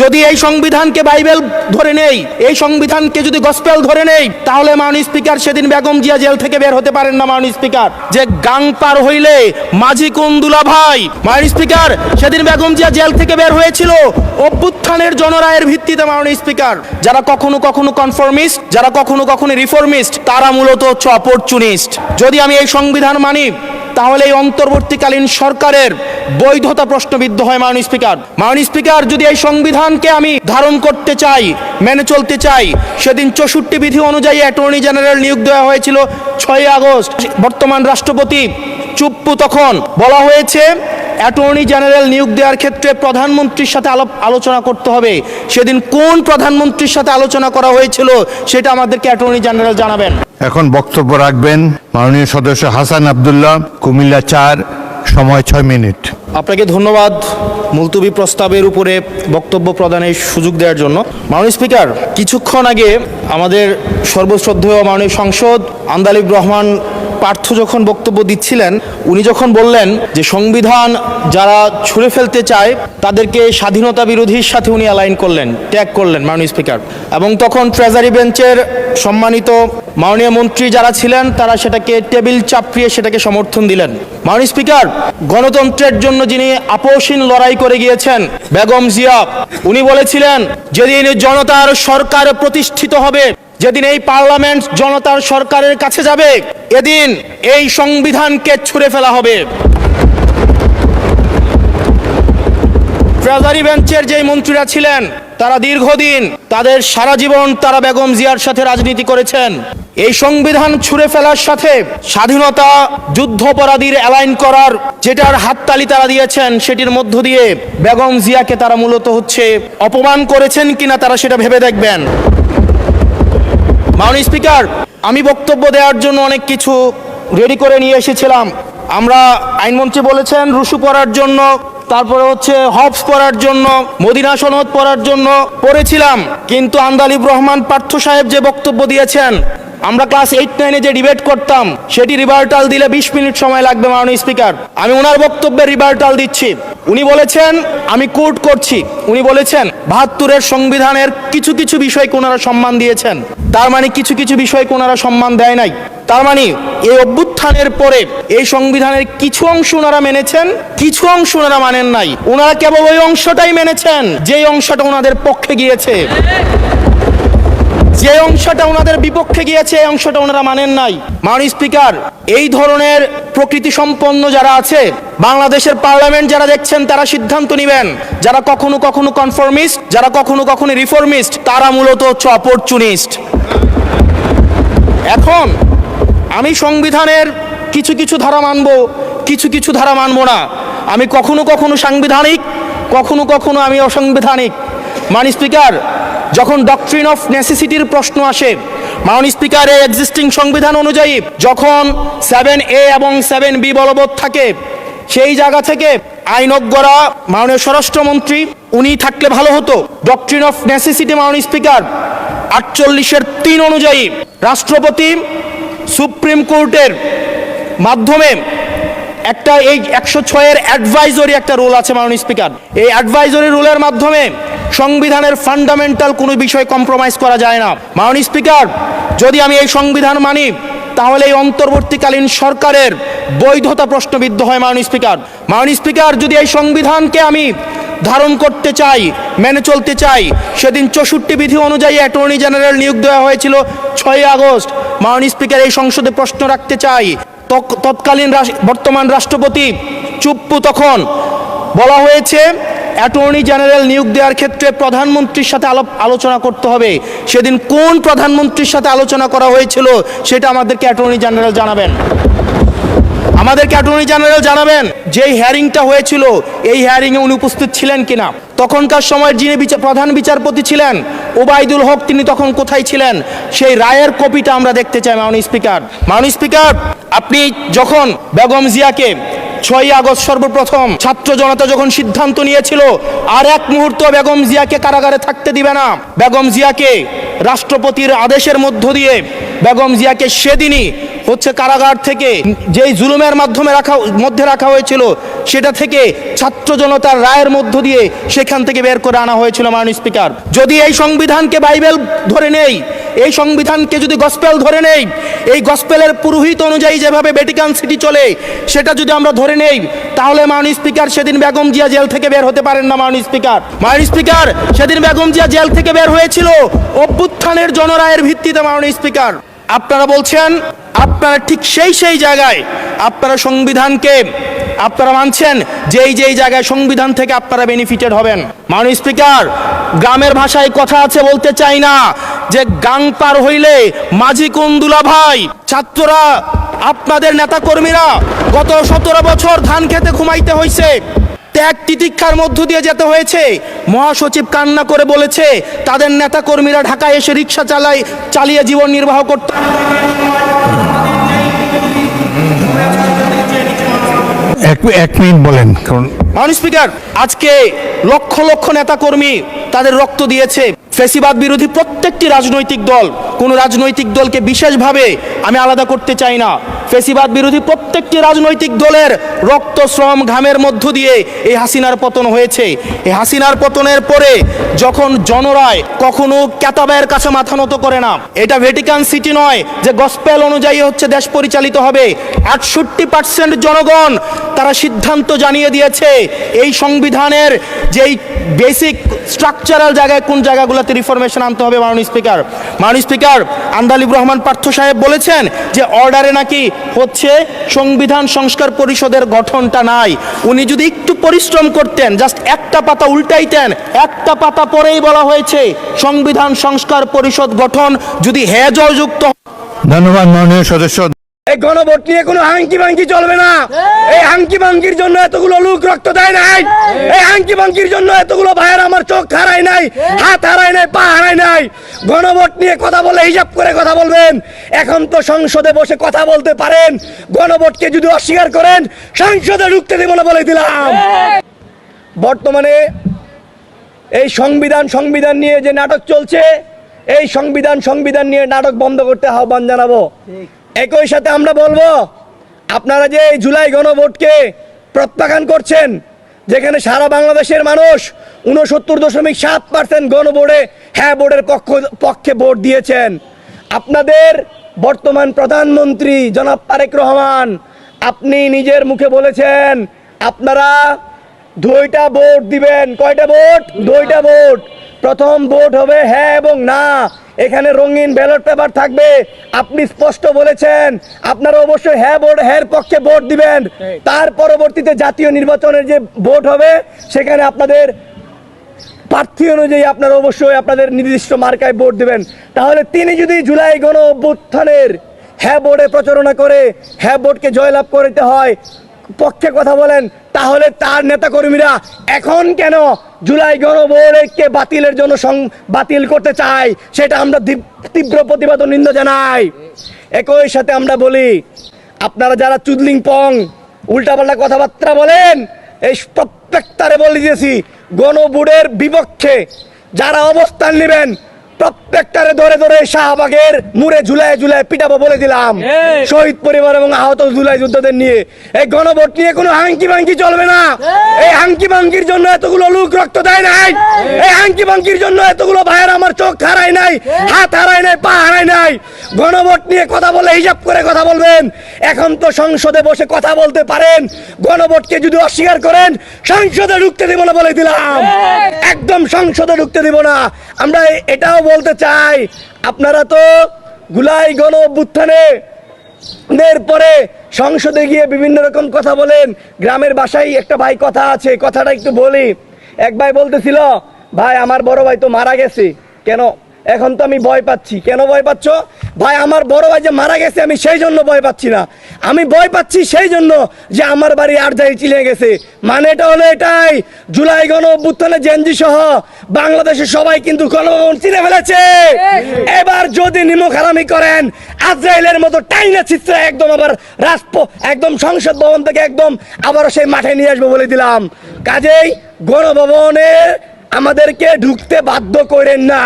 যদি এই সংবিধানকে বাইবেল ধরে নেই, এই সংবিধানকে যদি গসপেল ধরে নেই, তাহলে মাননীয় স্পিকার সেদিন বেগম জিয়া জেল থেকে বের হতে পারেন না। মাননীয় স্পিকার, যে গাং পার হইলে মাঝি কোন দুলা ভাই, মাননীয় স্পিকার সেদিন বেগম জিয়া জেল থেকে বের হয়েছিল অভ্যুত্থানের জনরায়ের ভিত্তিতে। মাননীয় স্পিকার, যারা কখনো কখনো কনফর্মিস্ট, যারা কখনো কখনো রিফর্মিস্ট, তারা মূলত হচ্ছে অপরচুনিস্ট। যদি আমি এই সংবিধান মানি, তাহলে এই অন্তর্বর্তীকালীন সরকারের বৈধতা প্রশ্নবিদ্ধ হয়। মাননীয় স্পিকার, যদি এই সংবিধানকে আমি ধারণ করতে চাই, মেনে চলতে চাই, সেদিন 64 বিধি অনুযায়ী অ্যাটর্নি জেনারেল নিয়োগ দেওয়া হয়েছিল 6 আগস্ট। বর্তমান রাষ্ট্রপতি চুপ্পু, তখন বলা হয়েছে অ্যাটর্নি জেনারেল নিয়োগ দেওয়ার ক্ষেত্রে প্রধানমন্ত্রীর সাথে আলোচনা করতে হবে। সেদিন কোন প্রধানমন্ত্রীর সাথে আলোচনা করা হয়েছিল সেটা আমাদেরকে অ্যাটর্নি জেনারেল জানাবেন। এখন বক্তব্য রাখবেন মাননীয় সদস্য হাসান আব্দুল্লাহ, কুমিল্লা 4, সময় 6 মিনিট। আপনাকে ধন্যবাদ মুলতবি প্রস্তাবের উপরে বক্তব্য প্রদানের সুযোগ দেওয়ার জন্য। মাননীয় স্পিকার, কিছুক্ষণ আগে আমাদের সর্বশ্রদ্ধেয় মাননীয় সংসদ আন্দালিব রহমান পার্থ যখন বক্তব্য দিচ্ছিলেন, উনি যখন বললেন যে সংবিধান যারা ছুঁড়ে ফেলতে চায় তাদেরকে স্বাধীনতা বিরোধীর সাথে উনি অ্যালাইন করলেন, ট্যাগ করলেন মাননীয় স্পিকার। এবং তখন ট্রেজারি বেঞ্চের সম্মানিত মাননীয় মন্ত্রী যারা ছিলেন তারা সেটাকে টেবিল চাপড়িয়ে সেটাকে সমর্থন দিলেন। মাননীয় স্পিকার, গণতন্ত্রের জন্য যিনি আপোষহীন লড়াই করে গিয়েছেন বেগম জিয়া, উনি বলেছিলেন যেদিন জনতার সরকার প্রতিষ্ঠিত হবে, যেদিন এই পার্লামেন্ট জনতার সরকারের কাছে যাবে, এদিন এই সংবিধানকে ছুঁড়ে ফেলা হবে। ট্রেজারি বেঞ্চের যেই মন্ত্রীরা ছিলেন তারা দীর্ঘদিন, তাদের সারা জীবন তারা বেগম জিয়ার সাথে রাজনীতি করেছেন। এই সংবিধান ছুঁড়ে ফেলার সাথে স্বাধীনতা যুদ্ধাপরাধীর অ্যালাইন করার যেটার হাততালি তারা দিয়েছেন, সেটির মধ্য দিয়ে বেগম জিয়াকে তারা মূলত হচ্ছে অপমান করেছেন কিনা তারা সেটা ভেবে দেখবেন। মাননীয় স্পিকার, আমি বক্তব্য দেওয়ার জন্য অনেক কিছু রেডি করে নিয়ে এসেছিলাম। আমরা, আইনমন্ত্রী বলেছেন রুশু পড়ার জন্য, তারপরে হচ্ছে হবস পড়ার জন্য, মদিনা সনদ পড়ার জন্য পড়েছিলাম, কিন্তু আন্দালিব রহমান পার্থ সাহেব যে বক্তব্য দিয়েছেন, আমরা ক্লাস 8-9-এ যে ডিবেট করতাম সেটি রিভার্টাল দিলে 20 মিনিট সময় লাগবে। মাননীয় স্পিকার, আমি ওনার বক্তব্যের রিভার্টাল দিচ্ছি। উনি বলেছেন, আমি কোট করছি, উনি বলেছেন 72-এর সংবিধানের কিছু কিছু বিষয়কে ওনারা সম্মান দিয়েছেন। তার মানে কিছু কিছু বিষয়কে ওনারা সম্মান দেয় নাই। তার মানে এই অভ্যুত্থানের পরে এই সংবিধানের কিছু অংশ ওনারা মেনেছেন, কিছু অংশ ওনারা মানেন নাই। ওনারা কেবল ওই অংশটাই মেনেছেন যেই অংশটা ওনাদের পক্ষে গিয়েছে, যে অংশটা ওনাদের বিপক্ষে গিয়েছে এই অংশটা ওনারা মানেন নাই। মাননীয় স্পিকার, এই ধরনের প্রকৃতি সম্পন্ন যারা আছে বাংলাদেশের পার্লামেন্ট যারা দেখছেন তারা সিদ্ধান্ত নেবেন, যারা কখনো কখনো কনফর্মিস্ট, যারা কখনো কখনো রিফর্মিস্ট, তারা মূলত হচ্ছে অপরচুনিস্ট। এখন আমি সংবিধানের কিছু কিছু ধারা মানব, কিছু কিছু ধারা মানব না। আমি কখনো কখনো সাংবিধানিক, কখনো কখনো আমি অসাংবিধানিক। মাননীয় স্পিকার, যখন ডক্ট্রিন অফ নেসেসিটির প্রশ্ন আসে, মাননীয় স্পিকার, এই এক্সিস্টিং সংবিধান অনুযায়ী যখন 7A এবং 7B বলবৎ থাকে, সেই জায়গা থেকে আইনজ্ঞরা, মাননীয় স্বরাষ্ট্রমন্ত্রী উনি থাকলে ভালো হতো। ডক্ট্রিন অফ নেসেসিটি মাননীয় স্পিকার 48-এর 3 অনুযায়ী রাষ্ট্রপতি সুপ্রিম কোর্টের মাধ্যমে একটা, এই 106-এর অ্যাডভাইজরি একটা রুল আছে মাননীয় স্পিকার। এই অ্যাডভাইজরি রুলের মাধ্যমে সংবিধানের ফান্ডামেন্টাল কোনো বিষয় কম্প্রোমাইজ করা যায় না। মাননীয় স্পিকার, যদি আমি এই সংবিধান মানি, তাহলে এই অন্তর্বর্তীকালীন সরকারের বৈধতা প্রশ্নবিদ্ধ হয়। মাননীয় স্পিকার, যদি এই সংবিধানকে আমি ধারণ করতে চাই, মেনে চলতে চাই, সেদিন 64 বিধি অনুযায়ী অ্যাটর্নি জেনারেল নিয়োগ দেওয়া হয়েছিল 6 আগস্ট। মাননীয় স্পিকার, এই সংসদে প্রশ্ন রাখতে চাই, তৎকালীন বর্তমান রাষ্ট্রপতি চুপ্পু, তখন বলা হয়েছে অ্যাটর্নি জেনারেল নিয়োগ দেওয়ার ক্ষেত্রে প্রধানমন্ত্রীর সাথে আলোচনা করতে হবে। সেদিন কোন প্রধানমন্ত্রীর সাথে আলোচনা করা হয়েছিল সেটা আমাদেরকে অ্যাটর্নি জেনারেল জানাবেন। আমাদেরকে অ্যাটর্নি জেনারেল জানাবেন যে হিয়ারিংটা হয়েছিল এই হিয়ারিংয়ে উনি উপস্থিত ছিলেন কিনা। তখনকার সময় যিনি প্রধান বিচারপতি ছিলেন ওবায়দুল হক, তিনি তখন কোথায় ছিলেন, সেই রায়ের কপিটা আমরা দেখতে চাই। মাননীয় স্পিকার, আপনি যখন বেগম জিয়াকে 6 আগস্ট সর্বপ্রথম ছাত্র জনতা যখন সিদ্ধান্ত নিয়েছিল আর এক মুহূর্ত বেগম জিয়াকে কারাগারে থাকতে দিবে না, বেগম জিয়াকে রাষ্ট্রপতির আদেশের মধ্য দিয়ে বেগম জিয়াকে সেদিনই হচ্ছে কারাগার থেকে যেই জুলুমের মধ্যে রাখা হয়েছিল, সেটা থেকে ছাত্র জনতার রায়ের মধ্য দিয়ে সেখান থেকে বের করে আনা হয়েছিল মাননীয় স্পিকার। যদি এই সংবিধানকে বাইবেল ধরে নেই, এই সংবিধানকে যদি গসপেল ধরে নেই, এই গসপেলের পুরোহিত অনুযায়ী যেভাবে ভ্যাটিকান সিটি চলে সেটা যদি আমরা ধরে নেই, তাহলে মাননীয় স্পিকার সেদিন বেগম জিয়া জেল থেকে বের হতে পারেন না। মাননীয় স্পিকার সেদিন বেগম জিয়া জেল থেকে বের হয়েছিল অভ্যুত্থানের জনরায়ের ভিত্তিতে। মাননীয় স্পিকার, আপনারা বলছেন আপনারা ঠিক সেই জায়গায় আপনারা সংবিধানকে আপনারা মানছেন যেই জায়গায় সংবিধান থেকে আপনারা বেনিফিটেড হবেন। মাননীয় স্পিকার, গ্রামের ভাষায় কথা আছে, বলতে চাই না, যে গাং পার হইলে মাঝি কোন দুলা ভাই। ছাত্ররা, আপনাদের নেতা কর্মীরা গত 17 বছর ধান খেতে ঘুমাইতে হয়েছে, ত্যাগ তিতিক্ষার মধ্য দিয়ে যেতে হয়েছে। মহাসচিব কান্না করে বলেছে তাদের নেতা কর্মীরা ঢাকায় এসে রিক্সা চালিয়ে জীবন নির্বাহ করতে। এক মিনিট বলেন। কারণ মাননীয় স্পিকার, আজকে লক্ষ লক্ষ নেতা কর্মী তাদের রক্ত দিয়েছে। ফ্যাসিবাদ বিরোধী প্রত্যেকটি রাজনৈতিক দল, কোনো রাজনৈতিক দলকে বিশেষভাবে আমি আলাদা করতে চাই না, ফ্যাসিবাদ বিরোধী প্রত্যেকটি রাজনৈতিক দলের রক্ত শ্রম ঘামের মধ্য দিয়ে এই হাসিনার পতন হয়েছে। এই হাসিনার পতনের পরে যখন জনরায় কখনো কেতাবের কাছে মাথা নত করে না, এটা ভ্যাটিকান সিটি নয় যে গসপেল অনুযায়ী হচ্ছে দেশ পরিচালিত হবে। 68% জনগণ তারা সিদ্ধান্ত জানিয়ে দিয়েছে এই সংবিধানের যেই বেসিক স্ট্রাকচারাল জায়গায় কোন জায়গাগুলোতে রিফরমেশন আনতে হবে। মাননীয় স্পিকার আন্দালিব রহমান পার্থ সাহেব বলেছেন যে অর্ডারে নাকি হচ্ছে সংবিধান সংস্কার পরিষদের গঠনটা নাই। উনি যদি একটু পরিশ্রম করতেন, জাস্ট একটা পাতা উল্টাইতেন, একটা পাতা পরেই বলা হয়েছে সংবিধান সংস্কার পরিষদ গঠন যদি জয়যুক্ত। ধন্যবাদ মাননীয় সদস্য। এই গণভোট নিয়ে কোনো হাঙ্কি ভাঙ্কি চলবে না। এই হাঙ্কি ভাঙ্কির জন্য এতগুলো লোক রক্ত দেয় নাই। এই হাঙ্কি ভাঙ্কির জন্য এতগুলো ভাইয়ের আমার চোখ হারায় নাই, হাত হারায় নাই, পা হারায় নাই। গণভোট নিয়ে কথা বলে হিসাব করে কথা বলবেন। এখন তো সংসদে বসে কথা বলতে পারেন, গণভোটকে যদি অস্বীকার করেন সংসদে ঢুকতে দেব না বলে দিলাম। বর্তমানে এই সংবিধান নিয়ে যে নাটক চলছে, এই সংবিধান নিয়ে নাটক বন্ধ করতে আহ্বান জানাবো। একই সাথে আমরা বলবো, আপনারা যে এই জুলাই গণভোটকে প্রত্যাখ্যান করছেন, যেখানে সারা বাংলাদেশের মানুষ 69.7% গণভোটে হ্যাঁ ভোটের পক্ষে ভোট দিয়েছেন। আপনাদের বর্তমান প্রধানমন্ত্রী জনাব তারেক রহমান, আপনি নিজের মুখে বলেছেন আপনারা 2টা ভোট দিবেন। কয়টা ভোট? 2টা ভোট। প্রথম ভোট হবে হ্যাঁ এবং না। এখানে রঙিন ব্যালট পেপার থাকবে। আপনি স্পষ্ট বলেছেন আপনারা অবশ্যই হ্যাঁ পক্ষে ভোট দিবেন। তার পরবর্তীতে জাতীয় নির্বাচনের যে ভোট হবে সেখানে আপনাদের প্রার্থী অনুযায়ী আপনারা অবশ্যই আপনাদের নির্দিষ্ট মার্কায় ভোট দিবেন। তাহলে তিনি যদি জুলাই গণ অভ্যুত্থানের হ্যাঁ ভোটে প্রচারণা করে হ্যাঁ ভোটকে জয়লাভ করতে হয় পক্ষে কথা বলেন, তাহলে তার নেতাকর্মীরা এখন কেন জুলাই গণভোটকে বাতিলের জন্য বাতিল করতে চায়, সেটা আমরা তীব্র প্রতিবাদ ও নিন্দা জানাই। একই সাথে আমরা বলি, আপনারা যারা চুদলিং পং উল্টাপাল্টা কথাবার্তা বলেন, এই প্রত্যেকটারে বলে দিয়েছি, গণভোটের বিপক্ষে যারা অবস্থান নেবেন প্রত্যেকটারে ধরে ধরে শাহবাগের মুড়ে ঝুলায় পিটাবো বলে দিলাম। শহীদ পরিবার এবং আহত জুলাই যোদ্ধাদের নিয়ে এই গণভোট নিয়ে কোনো হাঙ্কি ভাঙ্কি চলবে না। এই হাঙ্কি ভাঙ্কির জন্য এতগুলো লোক রক্ত দেয় নাই। এই হাঙ্কি ভাঙ্কির জন্য এতগুলো ভাইয়ের আমার চোখ হারায় নাই, হাত হারায় নাই, পা হারায় নাই। গণভোট নিয়ে কথা বলে হিসাব করে কথা বলবেন। এখন তো সংসদে বসে কথা বলতে পারেন, গণভোটকে যদি অস্বীকার করেন সংসদে ঢুকতে দেব না বলে দিলাম। একদম সংসদে ঢুকতে দেব না। আমরা এটাও বলতে চাই, আপনারা তো জুলাই গণ অভ্যুত্থানের পরে সংসদে গিয়ে বিভিন্ন রকম কথা বলেন। গ্রামের বাসায় একটা ভাই কথা আছে, কথাটা একটু বলি। এক ভাই বলতেছিল, ভাই আমার বড় ভাই তো মারা গেছে, কেন এখন তো আমি ভয় পাচ্ছি। কেন ভয় পাচ্ছ? ভাই আমার বড় ভাই যে মারা গেছে আমি সেই জন্য ভয় পাচ্ছি না, আমি ভয় পাচ্ছি সেই জন্য যে আমার বাড়ি আরজাই চিনে গেছে। মানে এটা হলো এটাই, জুলাই গণ অভ্যুত্থানে জেনজি সহ বাংলাদেশের সবাই কিন্তু গণভবন চিনে ফেলেছে। এবার যদি নিমক হারামি করেন আজরাইলের মতো টাইনা চিত্র একদম আবার একদম সংসদ ভবন থেকে একদম আবারও সেই মাঠে নিয়ে আসবো বলে দিলাম। কাজেই গণভবনে আমাদেরকে ঢুকতে বাধ্য করেন না।